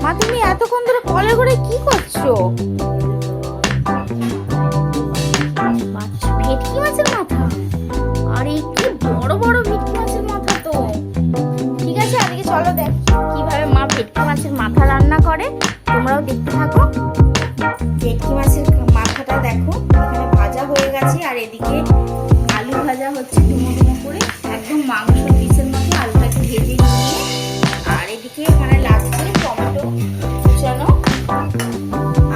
মা তুমি এতক্ষণ ধরে কলের ঘরে কি করছো? ভেটকি মাছের মাথা, আরে কি বড় বড় ভেটকি মাছের মাথা তো। ঠিক আছে, আজকে চলো দেখ কিভাবে মা ভেটকি মাছের মাথা রান্না করে, তোমরাও দেখতে থাকো। ভেটকি মাছের মাথাটা দেখো এখানে ভাজা হয়ে গেছে, আর এদিকে আলু ভাজা হচ্ছে ডুমো ডুমো করে, একদম মাংস পিসের মতো আলুটাকে ভেজে নিয়ে। আর এদিকে এখানে লাগছে টমেটো কুচানো,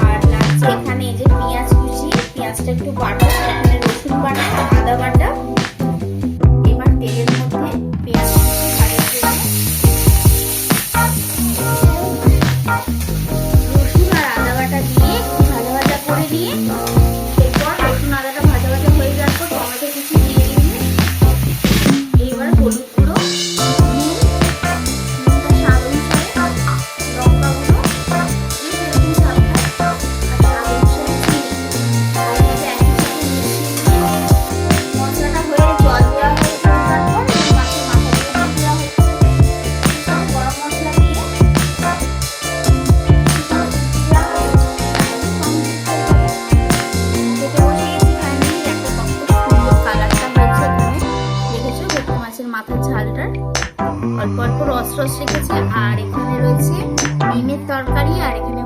আর লাগছে এখানে এই যে পেঁয়াজ কুচি, পেঁয়াজটা একটু বাটা, এখানে রসুন বাটা, আদা বাটা। এবার তেলের মধ্যে পেঁয়াজ কুচি ভাজার জন্য রসুন আর আদা বাটা দিয়ে ভাজা ভাজা করে নিয়ে, এরপর রসুন আদাটা ভাজা ভাজা হয়ে যাওয়ার পর টমেটো কুচি দিয়ে দিয়ে এইবার হলুদ গুঁড়ো, স্বাদ অনুসারে লঙ্কা গুঁড়ো, মশলাটা হয়ে জল দেওয়া হয়ে যাওয়ার পর মাছের মাথাগুলো দিয়ে দেওয়া হচ্ছে, গরম মশলা দিয়ে মাথার ঝালটার অল্প অল্প রস রস রেখেছে। আর এখানে রয়েছে ডিমের তরকারি, আর এখানে